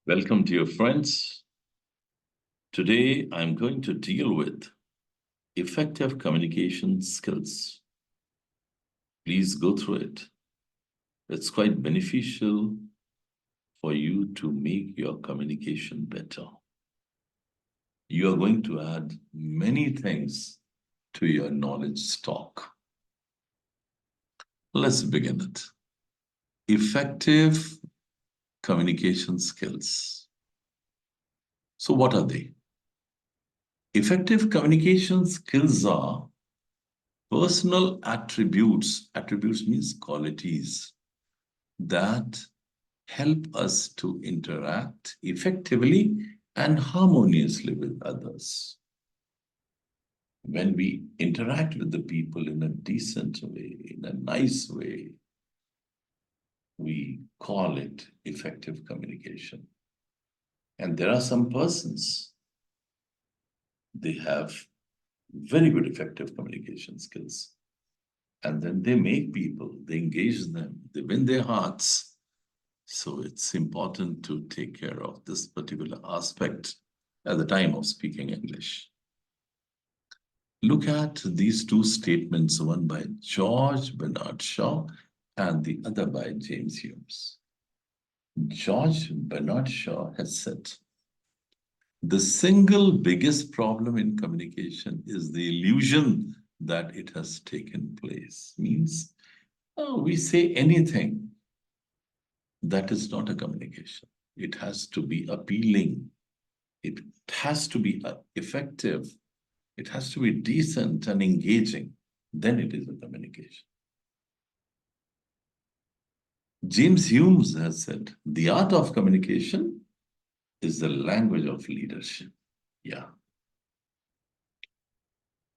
Welcome, dear friends. Today, I'm going to deal with effective communication skills. Please go through it. It's quite beneficial for you to make your communication better. You are going to add many things to your knowledge stock. Let's begin it. Effective communication skills. So what are they? Effective communication skills are personal attributes. Attributes means qualities that help us to interact effectively and harmoniously with others. When we interact with the people in a decent way, in a nice way, we call it effective communication. And there are some persons, they have very good effective communication skills. And then they make people, they engage them, they win their hearts. So it's important to take care of this particular aspect at the time of speaking English. Look at these two statements, one by George Bernard Shaw and the other by James Hume. George Bernard Shaw has said, the single biggest problem in communication is the illusion that it has taken place. Means, we say anything. That is not a communication. It has to be appealing. It has to be effective. It has to be decent and engaging. Then it is a communication. James Hume has said, the art of communication is the language of leadership. Yeah.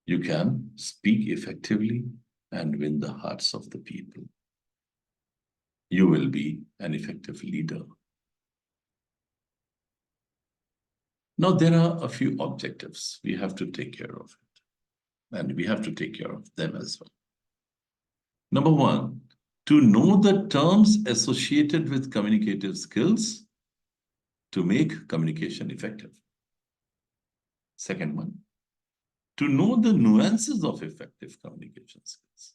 You can speak effectively and win the hearts of the people. You will be an effective leader. Now, there are a few objectives. We have to take care of it. And we have to take care of them as well. Number one, to know the terms associated with communicative skills to make communication effective. Second one, to know the nuances of effective communication skills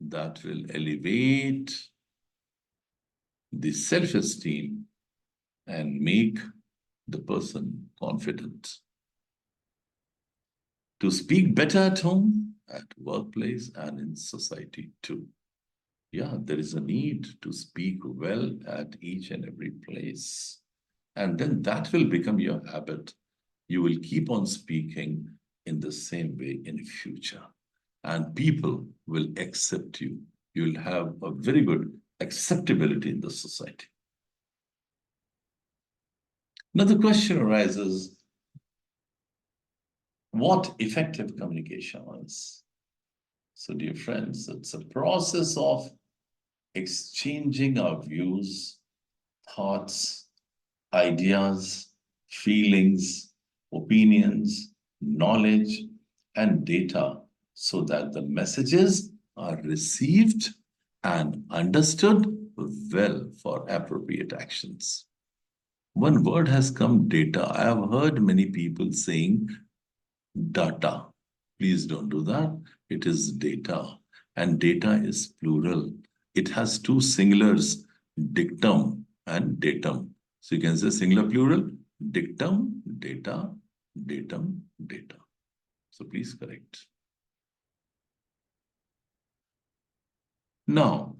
that will elevate the self-esteem and make the person confident. To speak better at home, at workplace, and in society too. Yeah, there is a need to speak well at each and every place. And then that will become your habit. You will keep on speaking in the same way in future. And people will accept you. You will have a very good acceptability in the society. Now the question arises, what effective communication is? So dear friends, it's a process of exchanging our views, thoughts, ideas, feelings, opinions, knowledge, and data so that the messages are received and understood well for appropriate actions. One word has come, data. I have heard many people saying data. Please don't do that. It is data. And data is plural. It has two singulars, dictum and datum. So you can say singular plural, dictum, data, datum, data. So please correct. Now,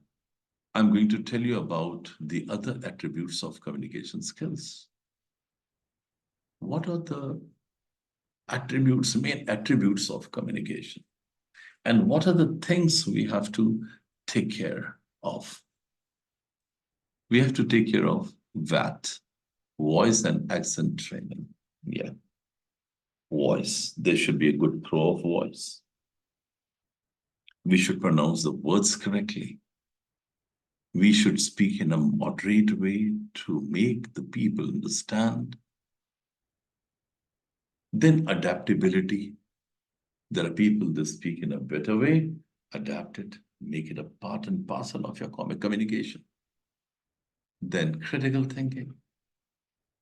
I'm going to tell you about the other attributes of communication skills. What are the attributes, main attributes of communication? And what are the things we have to take care of? We have to take care of VAT, voice and accent training. Yeah. Voice. There should be a good flow of voice. We should pronounce the words correctly. We should speak in a moderate way to make the people understand. Then adaptability. There are people that speak in a better way. Adapt it. Make it a part and parcel of your communication. Then critical thinking.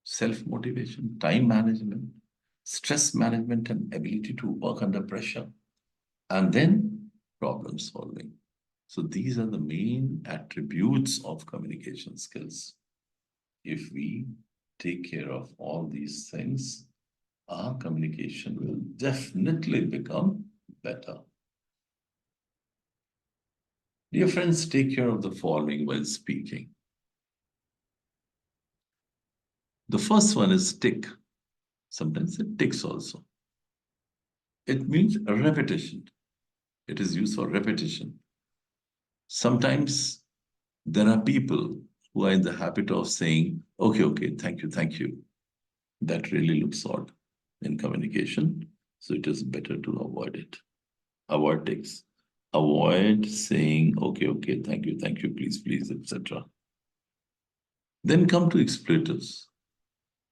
self-motivation, time management, stress management, and ability to work under pressure, and then problem solving. So these are the main attributes of communication skills. If we take care of all these things, our communication will definitely become better. Dear friends, take care of the following while speaking. The first one is tick. Sometimes it ticks also. It means repetition. It is used for repetition. Sometimes there are people who are in the habit of saying, okay, thank you. That really looks odd in communication. So it is better to avoid it. Avoid ticks. Avoid saying, okay, thank you, please, etc. Then come to expletives.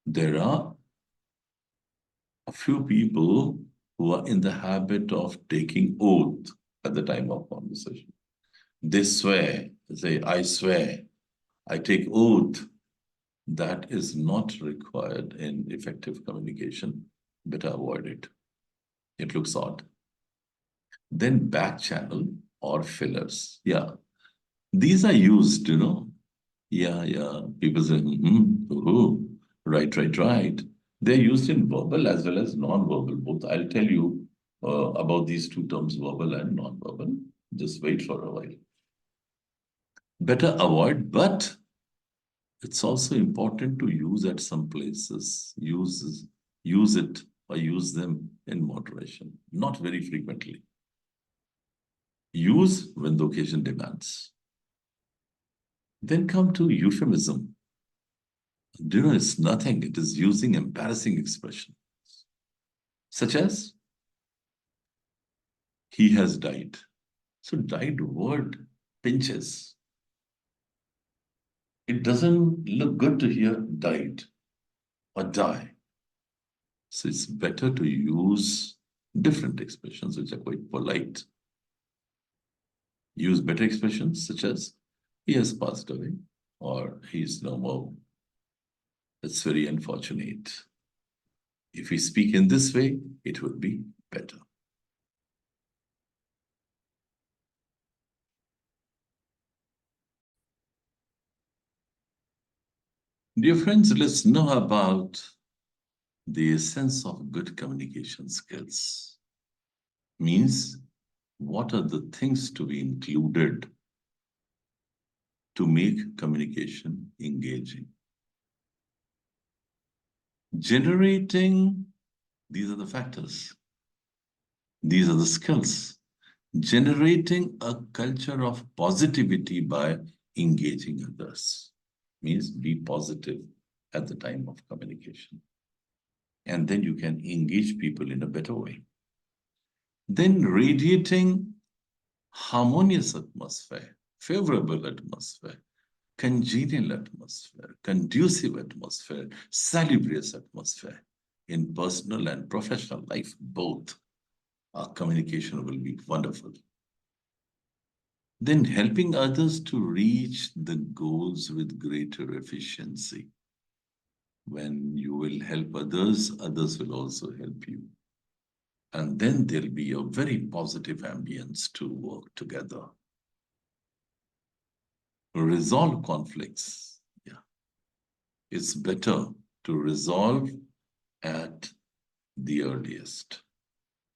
There are a few people who are in the habit of taking oath at the time of conversation. They swear, they say, I swear, I take oath. That is not required in effective communication. Better avoid it. It looks odd. Then back channel or fillers. Yeah, these are used, Yeah. People say, right. They're used in verbal as well as non-verbal, both. I'll tell you about these two terms, verbal and non-verbal. Just wait for a while. Better avoid, but it's also important to use at some places. Use it or use them in moderation, not very frequently. Use when the occasion demands. Then come to euphemism. It's nothing. It is using embarrassing expressions, such as, he has died. So died word pinches. It doesn't look good to hear died or die. So it's better to use different expressions which are quite polite. Use better expressions such as, he has passed away, or he is no more. It's very unfortunate. If we speak in this way, it would be better. Dear friends, let's know about the essence of good communication skills. Means, what are the things to be included to make communication engaging? Generating, these are the factors. These are the skills. Generating a culture of positivity by engaging others. Means be positive at the time of communication. And then you can engage people in a better way. Then radiating harmonious atmosphere, favorable atmosphere, congenial atmosphere, conducive atmosphere, salubrious atmosphere in personal and professional life, both. Our communication will be wonderful. Then helping others to reach the goals with greater efficiency. When you will help others, others will also help you. And then there'll be a very positive ambience to work together. Resolve conflicts. Yeah. It's better to resolve at the earliest.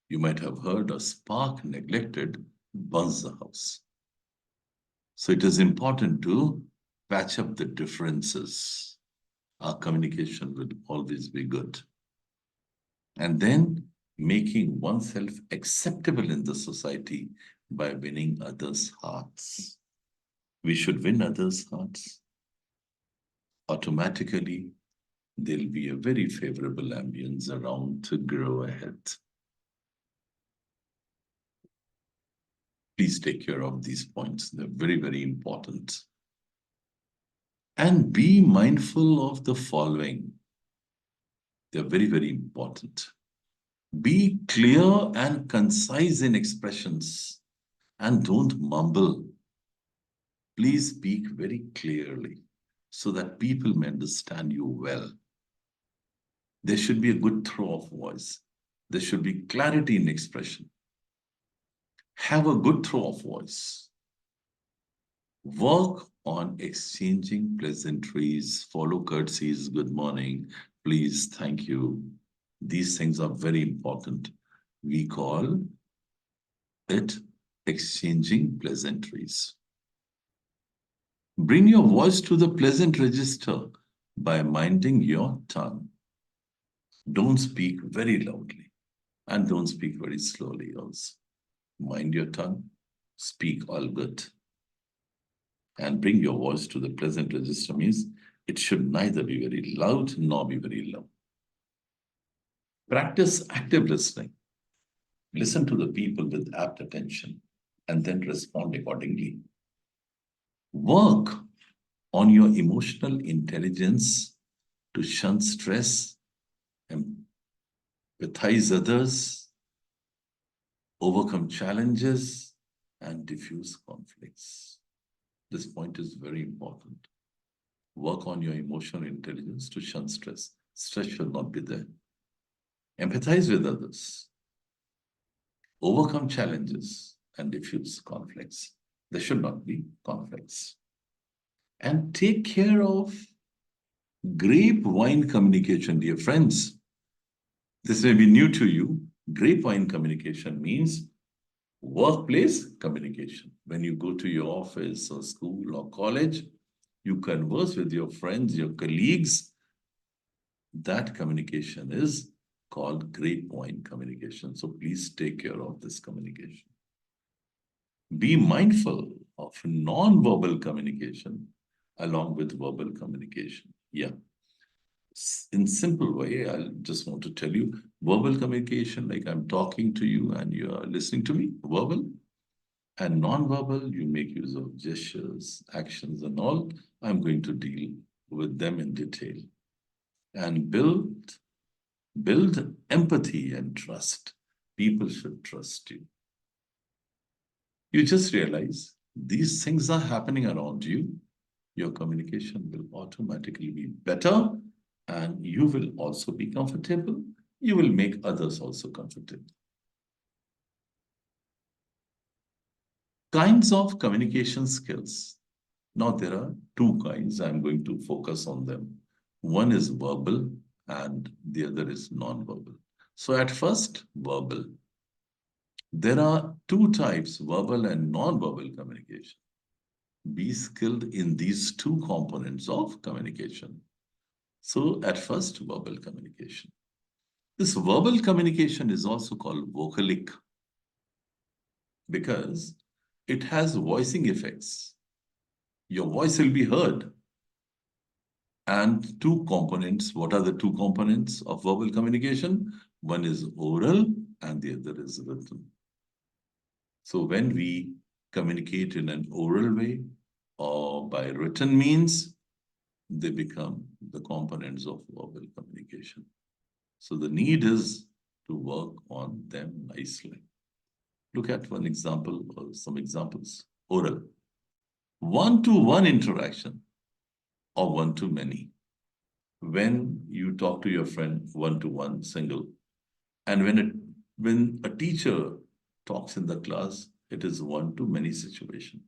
You might have heard, a spark neglected burns the house. So it is important to patch up the differences. Our communication will always be good. And then making oneself acceptable in the society by winning others' hearts. We should win others' hearts. Automatically, there'll be a very favorable ambience around to grow ahead. Please take care of these points. They're very, very important. And be mindful of the following. They're very, very important. Be clear and concise in expressions and don't mumble. Please speak very clearly so that people may understand you well. There should be a good throw of voice. There should be clarity in expression. Have a good throw of voice. Work on exchanging pleasantries, follow courtesies, good morning, please, thank you. These things are very important. We call it exchanging pleasantries. Bring your voice to the pleasant register by minding your tongue. Don't speak very loudly and don't speak very slowly also. Mind your tongue, speak all good. And bring your voice to the pleasant register means it should neither be very loud nor be very low. Practice active listening. Listen to the people with apt attention and then respond accordingly. Work on your emotional intelligence to shun stress, empathize others, overcome challenges, and diffuse conflicts. This point is very important. Work on your emotional intelligence to shun stress. Stress should not be there. Empathize with others. Overcome challenges and diffuse conflicts. There should not be conflicts. And take care of grapevine communication, dear friends. This may be new to you. Grapevine communication means workplace communication. When you go to your office or school or college, you converse with your friends, your colleagues. That communication is called grapevine communication. So please take care of this communication. Be mindful of non-verbal communication along with verbal communication. Yeah. In simple way, I just want to tell you, verbal communication, like I'm talking to you and you are listening to me, verbal. And non-verbal, you make use of gestures, actions, and all. I'm going to deal with them in detail. And build empathy and trust. People should trust you. You just realize these things are happening around you. Your communication will automatically be better and you will also be comfortable. You will make others also comfortable. Kinds of communication skills. Now, there are two kinds. I'm going to focus on them. One is verbal and the other is non-verbal. So at first, verbal. There are two types, verbal and non-verbal communication. Be skilled in these two components of communication. So at first, verbal communication. This verbal communication is also called vocalic because it has voicing effects. Your voice will be heard. And two components, what are the two components of verbal communication? One is oral and the other is written. So when we communicate in an oral way or by written means, they become the components of verbal communication. So the need is to work on them nicely. Look at one example or some examples. Oral. One-to-one interaction or one-to-many. When you talk to your friend one-to-one, single, and when a teacher talks in the class, it is one-to-many situation.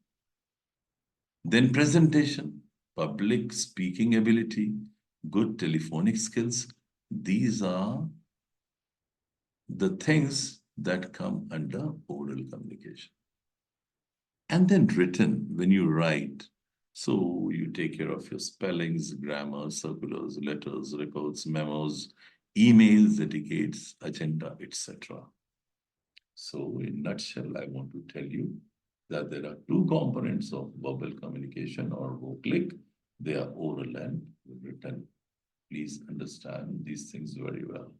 Then presentation, public speaking ability, good telephonic skills. These are the things that come under oral communication. And then written, when you write, so you take care of your spellings, grammar, circulars, letters, reports, memos, emails, etiquettes, agenda, etc. So in a nutshell, I want to tell you that there are two components of verbal communication or vocalic. They are oral and written. Please understand these things very well.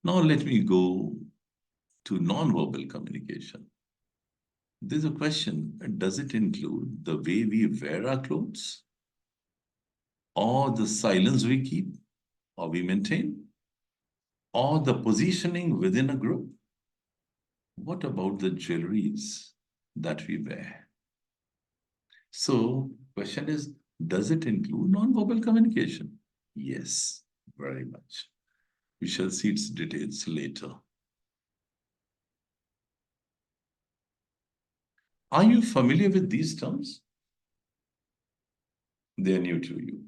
Now let me go to non-verbal communication. There's a question, does it include the way we wear our clothes? Or the silence we keep or we maintain? Or the positioning within a group? What about the jewelries that we wear? So, question is, does it include non-verbal communication? Yes, very much. We shall see its details later. Are you familiar with these terms? They are new to you.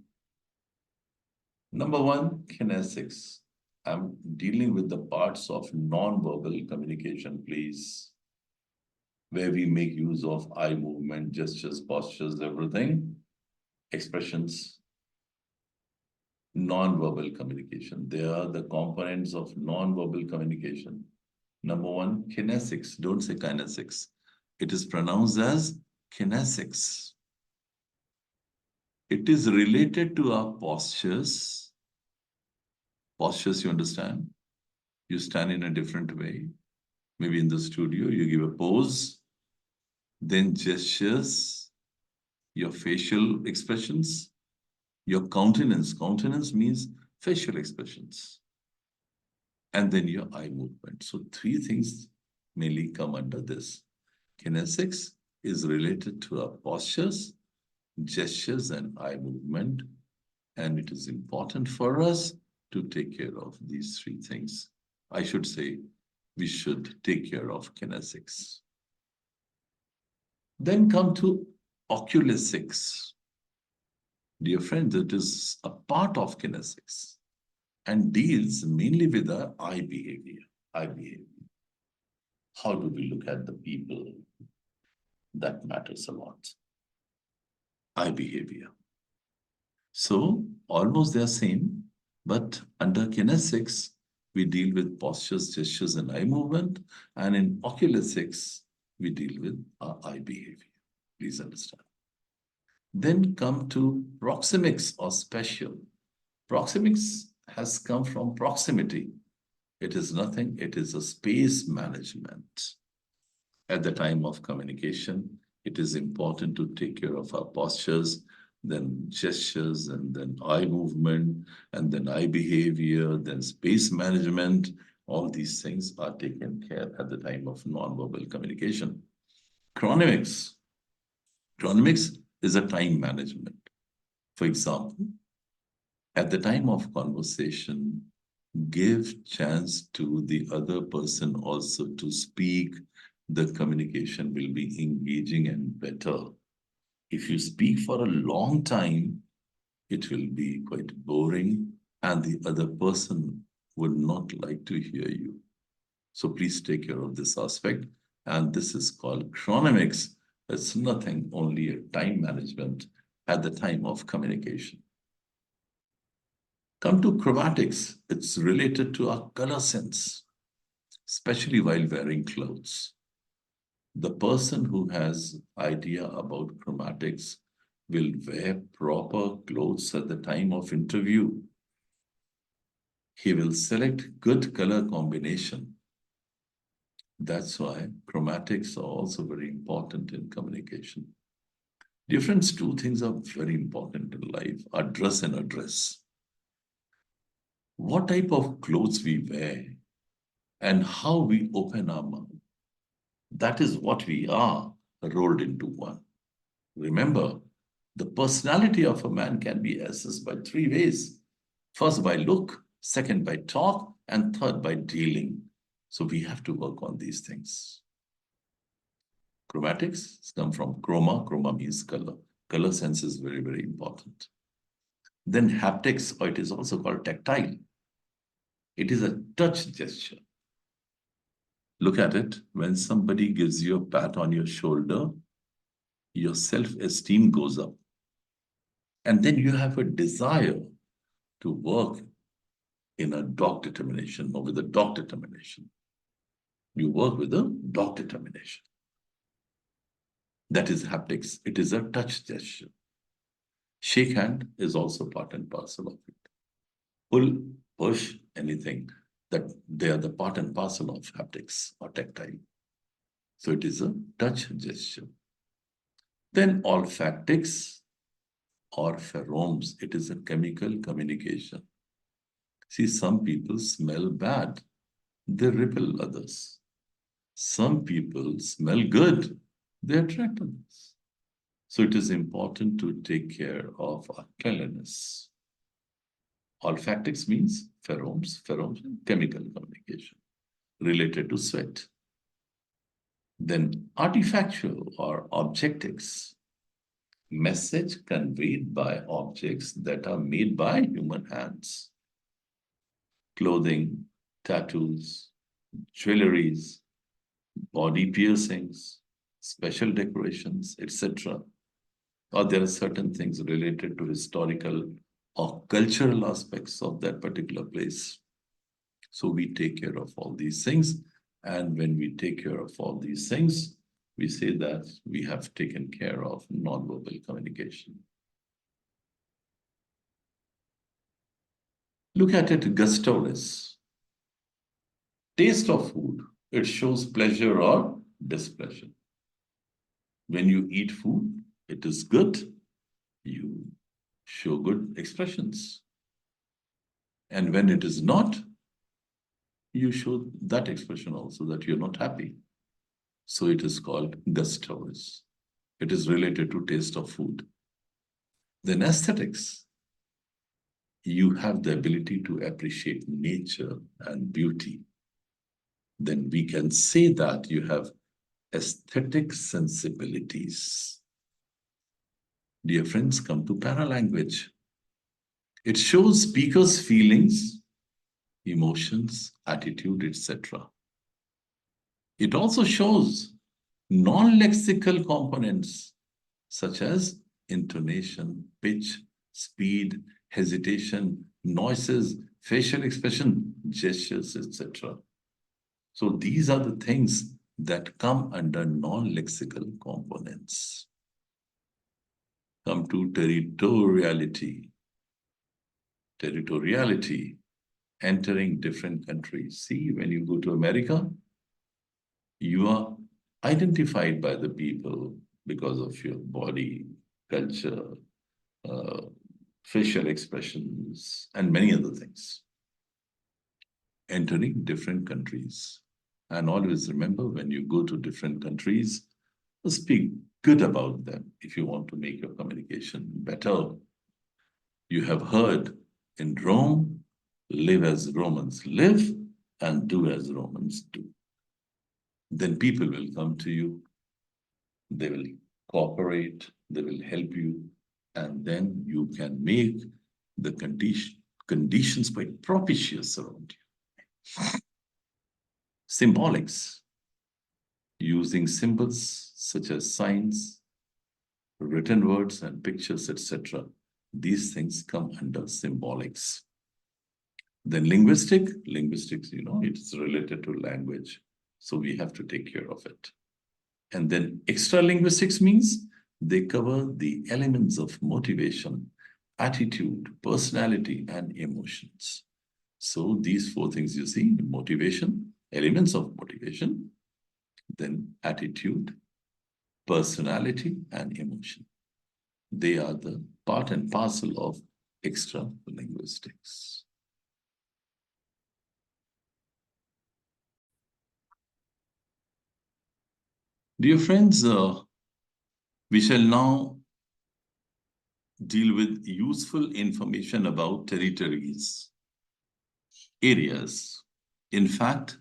Number one, kinesics. I'm dealing with the parts of non-verbal communication, please, where we make use of eye movement, gestures, postures, everything, expressions, non-verbal communication. They are the components of non-verbal communication. Number one, kinesics. Don't say kinesics. It is pronounced as kinesics. It is related to our postures. Postures, you understand? You stand in a different way. Maybe in the studio, you give a pose, then gestures, your facial expressions, your countenance. Countenance means facial expressions. And then your eye movement. So three things mainly come under this. Kinesics is related to our postures, gestures, and eye movement. And it is important for us to take care of these three things. I should say, we should take care of kinesics. Then come to oculesics. Dear friends, it is a part of kinesics and deals mainly with the eye behavior. Eye behavior. How do we look at the people? That matters a lot. Eye behavior. So almost they are same, but under kinesics, we deal with postures, gestures, and eye movement. And in oculesics, we deal with our eye behavior. Please understand. Then come to proxemics or spatial. Proxemics has come from proximity. It is nothing, it is a space management. At the time of communication, it is important to take care of our postures, then gestures, and then eye movement, and then eye behavior, then space management. All these things are taken care at the time of nonverbal communication. Chronemics. Chronemics is a time management. For example, at the time of conversation, give chance to the other person also to speak. The communication will be engaging and better. If you speak for a long time, it will be quite boring and the other person would not like to hear you. So please take care of this aspect. And this is called chronemics. It's nothing, only a time management at the time of communication. Come to chromatics. It's related to our color sense, especially while wearing clothes. The person who has idea about chromatics will wear proper clothes at the time of interview. He will select good color combination. That's why chromatics are also very important in communication. Dear friends, two things are very important in life, address and address. What type of clothes we wear and how we open our mouth. That is what we are rolled into one. Remember, the personality of a man can be assessed by three ways. First, by look, second, by talk, and third, by dealing. So we have to work on these things. Chromatics come from chroma. Chroma means color. Color sense is very, very important. Then haptics, or it is also called tactile. It is a touch gesture. Look at it. When somebody gives you a pat on your shoulder, your self-esteem goes up. And then you have a desire to work in a dog determination or with a dog determination. You work with a dog determination. That is haptics. It is a touch gesture. Shake hand is also part and parcel of it. Pull, push, anything, that they are the part and parcel of haptics or tactile. So it is a touch gesture. Then olfactics or pheromones, it is a chemical communication. See, some people smell bad. They repel others. Some people smell good. They attract others. So it is important to take care of our cleanliness. Olfactics means pheromones, chemical communication related to sweat. Then artifactual or objectics, message conveyed by objects that are made by human hands. Clothing, tattoos, jewelries, body piercings, special decorations, etc. Or there are certain things related to historical or cultural aspects of that particular place. So we take care of all these things. And when we take care of all these things, we say that we have taken care of nonverbal communication. Look at it, gustoris. Taste of food. It shows pleasure or displeasure. When you eat food, it is good. You show good expressions. And when it is not, you show that expression also that you're not happy. So it is called gustoris. It is related to taste of food. Then aesthetics. You have the ability to appreciate nature and beauty. Then we can say that you have aesthetic sensibilities. Dear friends, come to paralanguage. It shows speakers' feelings, emotions, attitude, etc. It also shows non-lexical components such as intonation, pitch, speed, hesitation, noises, facial expression, gestures, etc. So these are the things that come under non-lexical components. Come to territoriality. Territoriality, entering different countries. See, when you go to America, you are identified by the people because of your body, culture, facial expressions, and many other things. Entering different countries. And always remember, when you go to different countries, speak good about them if you want to make your communication better. You have heard in Rome, live as Romans live and do as Romans do. Then people will come to you, they will cooperate, they will help you, and then you can make the conditions quite propitious around you. Symbolics, using symbols such as signs, written words and pictures, etc. These things come under symbolics. Then linguistics, it's related to language. So we have to take care of it. And then extra linguistics means they cover the elements of motivation, attitude, personality, and emotions. So these four things you see: motivation, elements of motivation, then attitude, personality, and emotion. They are the part and parcel of extra linguistics. Dear friends, we shall now deal with useful information about territories, areas. In fact,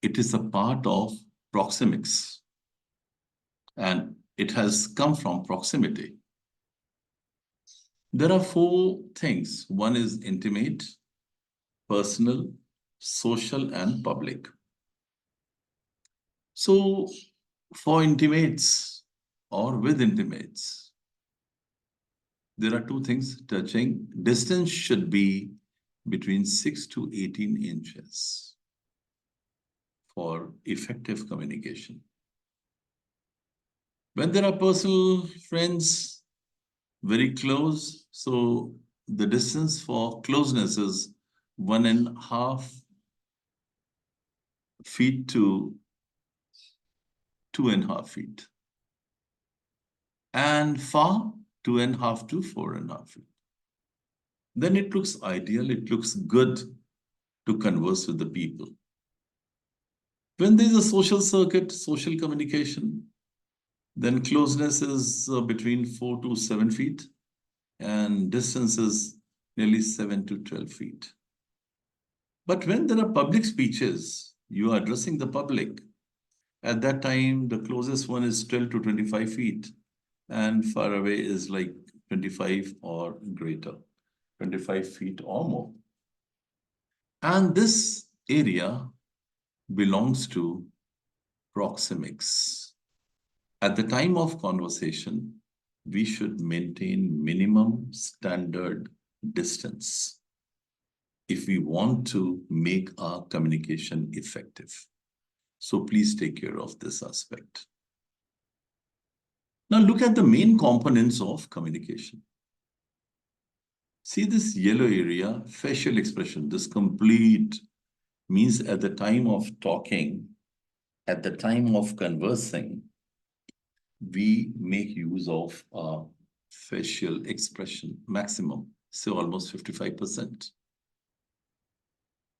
it is a part of proxemics, and it has come from proximity. There are four things. One is intimate, personal, social, and public. So for intimates or with intimates, there are two things touching. Distance should be between 6 to 18 inches for effective communication. When there are personal friends very close, so the distance for closeness is 1.5 feet to 2.5 feet. And far, 2.5 to 4.5 feet. Then it looks ideal, it looks good to converse with the people. When there's a social circuit, social communication, then closeness is between 4 to 7 feet, and distance is nearly 7 to 12 feet. But when there are public speeches, you are addressing the public. At that time, the closest one is 12 to 25 feet, and far away is like 25 or greater, 25 feet or more. And this area belongs to Proxemics. At the time of conversation, we should maintain minimum standard distance if we want to make our communication effective. So please take care of this aspect. Now look at the main components of communication. See this yellow area, facial expression, this complete means at the time of talking, at the time of conversing, we make use of facial expression maximum, so almost 55%.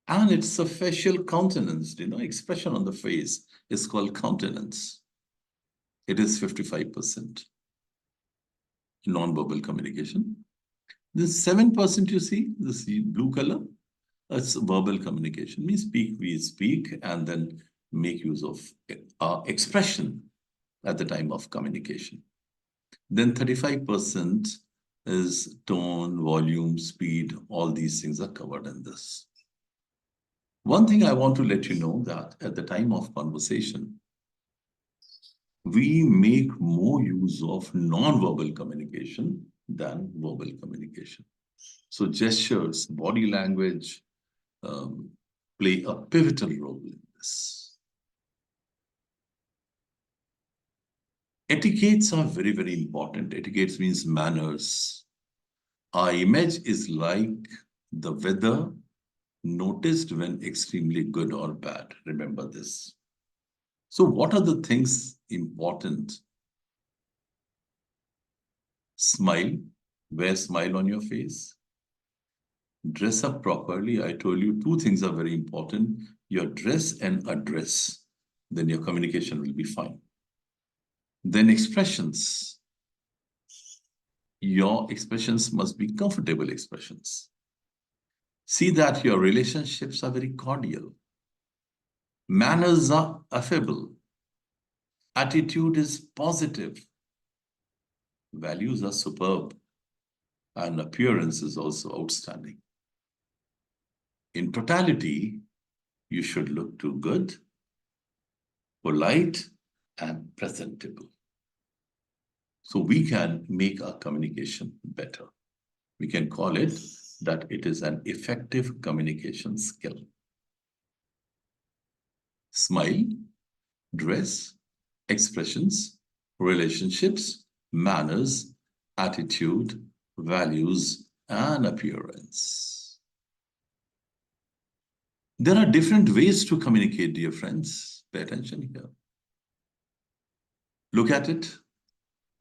And it's a facial countenance, expression on the face is called countenance. It is 55%. Non-verbal communication. This 7% you see, this blue color, that's verbal communication. We speak, and then make use of expression at the time of communication. Then 35% is tone, volume, speed, all these things are covered in this. One thing I want to let you know that at the time of conversation, we make more use of non-verbal communication than verbal communication. So gestures, body language play a pivotal role in this. Etiquettes are very, very important. Etiquettes means manners. Our image is like the weather, noticed when extremely good or bad. Remember this. So what are the things important? Smile. Wear smile on your face. Dress up properly. I told you 2 things are very important. Your dress and address. Then your communication will be fine. Then expressions. Your expressions must be comfortable expressions. See that your relationships are very cordial. Manners are affable. Attitude is positive. Values are superb. And appearance is also outstanding. In totality, you should look too good, polite, and presentable. So we can make our communication better. We can call it that it is an effective communication skill. Smile, dress, expressions, relationships, manners, attitude, values, and appearance. There are different ways to communicate, dear friends. Pay attention here. Look at it.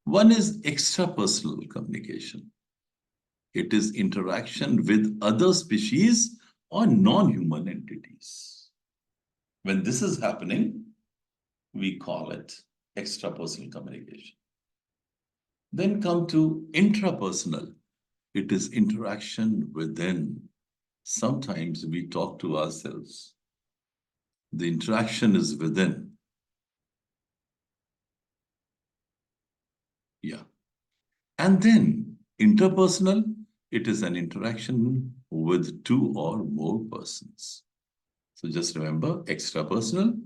One is extrapersonal communication. It is interaction with other species or non-human entities. When this is happening, we call it extrapersonal communication. Then come to intrapersonal. It is interaction within. Sometimes we talk to ourselves. The interaction is within. Yeah. And then interpersonal, it is an interaction with 2 or more persons. So just remember, extrapersonal,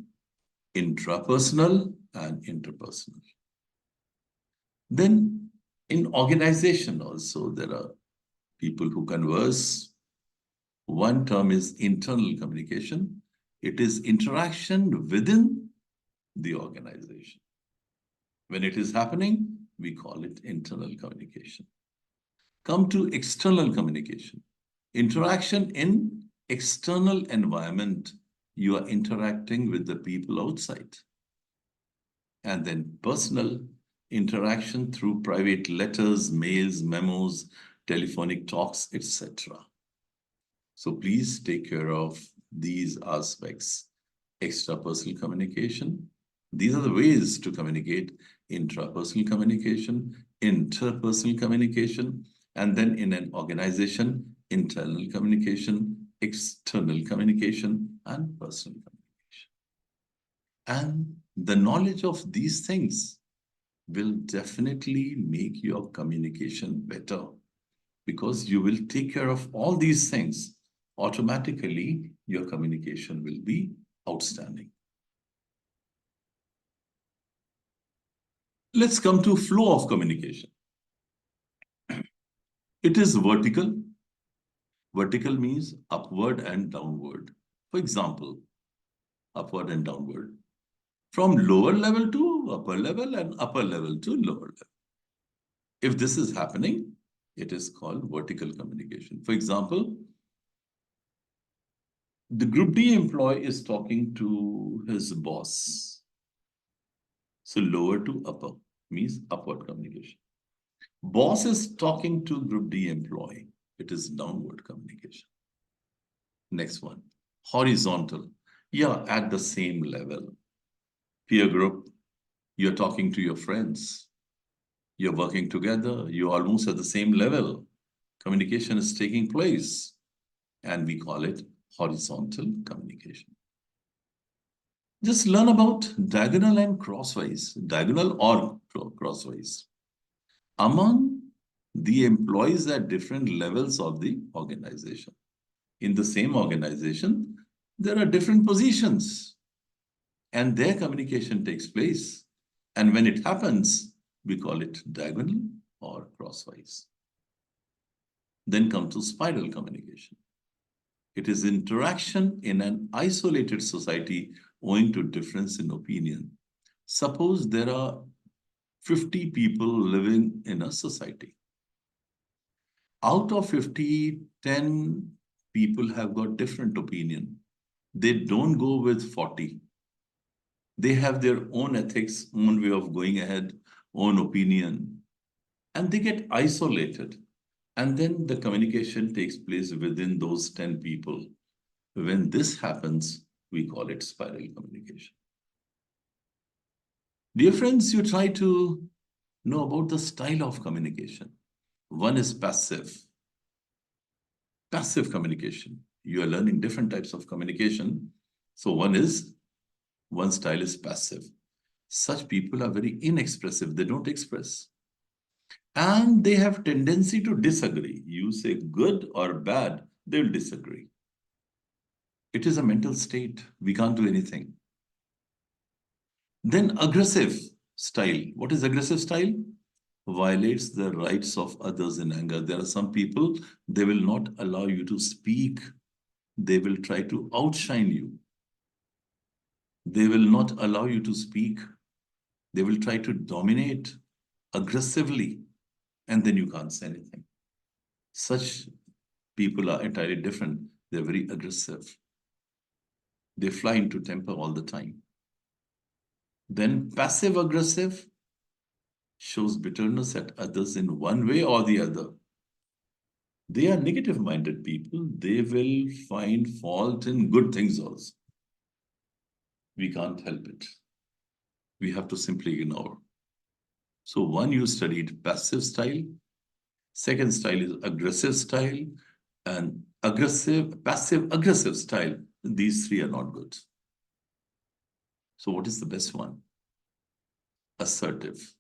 intrapersonal, and interpersonal. Then in organization also, there are people who converse. One term is internal communication. It is interaction within the organization. When it is happening, we call it internal communication. Come to external communication. Interaction in external environment. You are interacting with the people outside. And then personal interaction through private letters, mails, memos, telephonic talks, etc. So please take care of these aspects. Extrapersonal communication. These are the ways to communicate: intrapersonal communication, interpersonal communication, and then in an organization, internal communication, external communication, and personal communication. And the knowledge of these things will definitely make your communication better, because you will take care of all these things. Automatically, your communication will be outstanding. Let's come to flow of communication. It is vertical. Vertical means upward and downward. For example, upward and downward. From lower level to upper level and upper level to lower level. If this is happening, it is called vertical communication. For example, the group D employee is talking to his boss. So lower to upper means upward communication. Boss is talking to group D employee. It is downward communication. Next one, horizontal. Yeah, at the same level. Peer group, you're talking to your friends. You're working together. You're almost at the same level. Communication is taking place. And we call it horizontal communication. Just learn about diagonal and crosswise, diagonal or crosswise. Among the employees at different levels of the organization. In the same organization, there are different positions and their communication takes place. And when it happens, we call it diagonal or crosswise. Then comes to spiral communication. It is interaction in an isolated society owing to difference in opinion. Suppose there are 50 people living in a society. Out of 50, 10 people have got different opinion. They don't go with 40. They have their own ethics, own way of going ahead, own opinion, and they get isolated. And then the communication takes place within those 10 people. When this happens, we call it spiral communication. Dear friends, you try to know about the style of communication. One is passive. Passive communication. You are learning different types of communication. So one style is passive. Such people are very inexpressive. They don't express. And they have tendency to disagree. You say good or bad, they'll disagree. It is a mental state. We can't do anything. Then aggressive style. What is aggressive style? Violates the rights of others in anger. There are some people, they will not allow you to speak. They will try to outshine you. They will not allow you to speak. They will try to dominate aggressively, and then you can't say anything. Such people are entirely different. They're very aggressive. They fly into temper all the time. Then passive aggressive shows bitterness at others in one way or the other. They are negative-minded people. They will find fault in good things also. We can't help it. We have to simply ignore. So one, you studied passive style. Second style is aggressive style. And passive-aggressive style. These three are not good. So what is the best one? Assertive.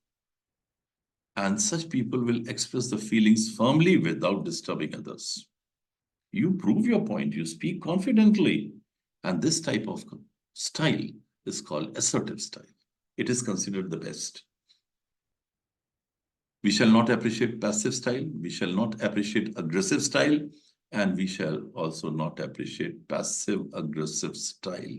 And such people will express the feelings firmly without disturbing others. You prove your point, you speak confidently. And this type of style is called assertive style. It is considered the best. We shall not appreciate passive style. We shall not appreciate aggressive style. And we shall also not appreciate passive-aggressive style.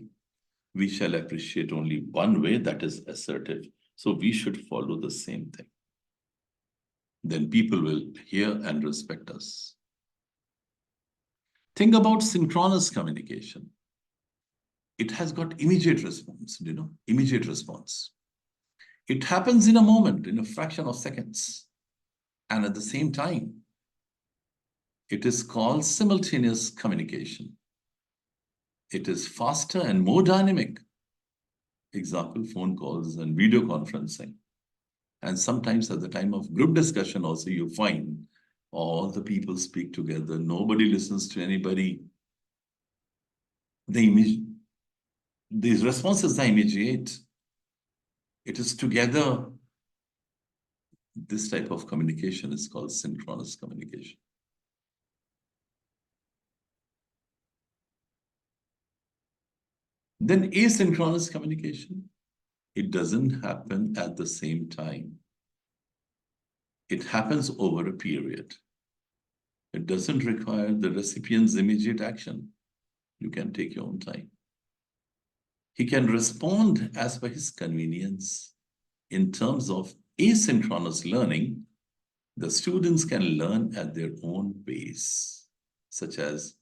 We shall appreciate only one way, that is assertive. So we should follow the same thing. Then people will hear and respect us. Think about synchronous communication. It has got immediate response, immediate response. It happens in a moment, in a fraction of seconds. And at the same time, it is called simultaneous communication. It is faster and more dynamic. Example, phone calls and video conferencing. And sometimes at the time of group discussion also, you find All the people speak together. Nobody listens to anybody. These responses are immediate. It is together. This type of communication is called synchronous communication. Then asynchronous communication, it doesn't happen at the same time. It happens over a period. It doesn't require the recipient's immediate action. You can take your own time. He can respond as per his convenience. In terms of asynchronous learning, the students can learn at their own pace, such as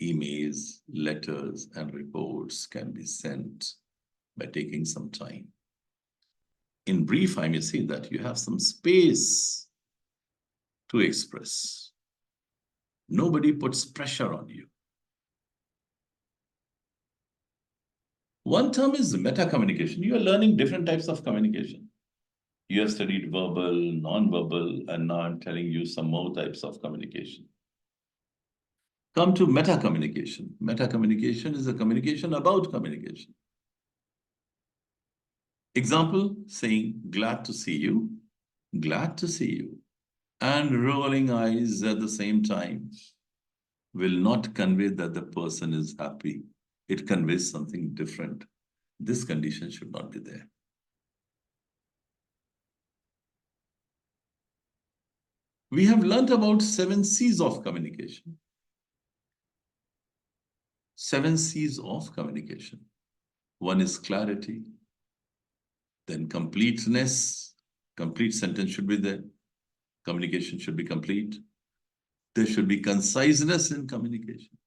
emails, letters, and reports can be sent by taking some time. In brief, I may say that you have some space to express. Nobody puts pressure on you. One term is meta-communication. You are learning different types of communication. You have studied verbal, non-verbal, and now I'm telling you some more types of communication. Come to meta-communication. Meta-communication is a communication about communication. Example, saying, glad to see you, and rolling eyes at the same time will not convey that the person is happy. It conveys something different. This condition should not be there. We have learnt about 7 C's of communication. 7 C's of communication. One is clarity, then completeness. Complete sentence should be there. Communication should be complete. There should be conciseness in communication.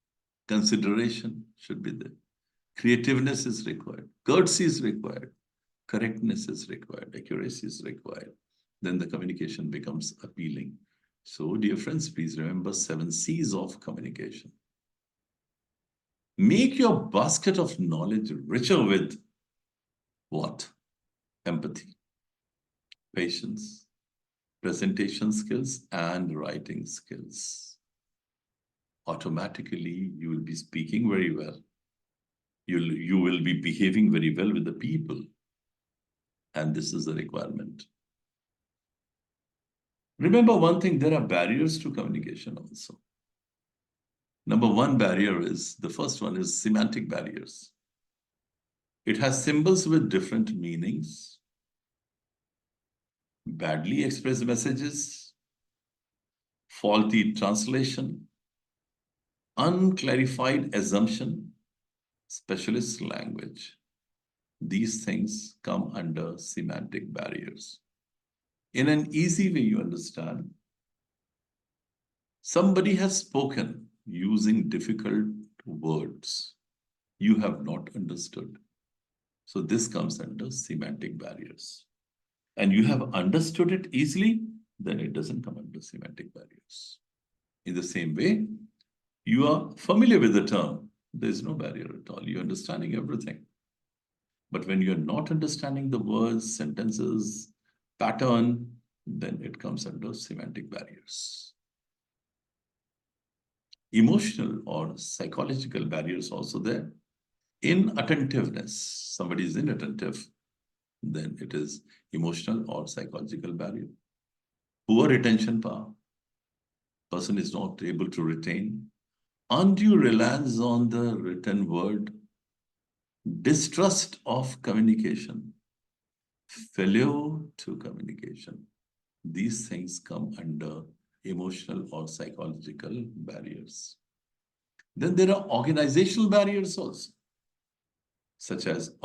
Consideration should be there. Creativeness is required. Courtesy is required. Correctness is required. Accuracy is required. Then the communication becomes appealing. So, dear friends, please remember 7 C's of communication. Make your basket of knowledge richer with what? Empathy, patience, presentation skills, and writing skills. Automatically, you will be speaking very well. You will be behaving very well with the people. And this is the requirement. Remember one thing, there are barriers to communication also. Number one barrier is, the first one is semantic barriers. It has symbols with different meanings, badly expressed messages, faulty translation, unclarified assumption, specialist language. These things come under semantic barriers. In an easy way, you understand, somebody has spoken using difficult words you have not understood. So this comes under semantic barriers. And you have understood it easily, then it doesn't come under semantic barriers. In the same way, you are familiar with the term. There's no barrier at all. You're understanding everything. But when you're not understanding the words, sentences, pattern, then it comes under semantic barriers. Emotional or psychological barriers also there. Inattentiveness. Somebody is inattentive, then it is emotional or psychological barrier. Poor retention power. Person is not able to retain. Undue reliance on the written word. Distrust of communication. Failure to communication. These things come under emotional or psychological barriers. Then there are organizational barriers also, such as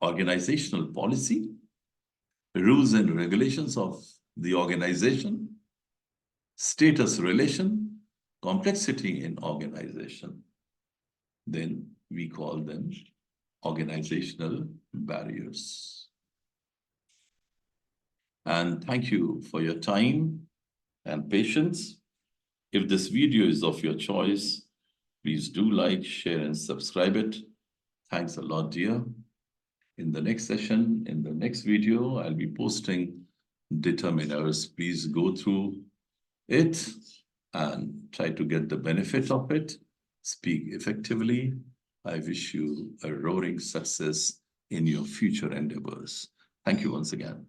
organizational policy, rules and regulations of the organization, status relation, complexity in organization. Then we call them organizational barriers. And thank you for your time and patience. If this video is of your choice, please do like, share, and subscribe it. Thanks a lot, dear. In the next session, in the next video, I'll be posting determiners. Please go through it and try to get the benefit of it. Speak effectively. I wish you a roaring success in your future endeavors. Thank you once again.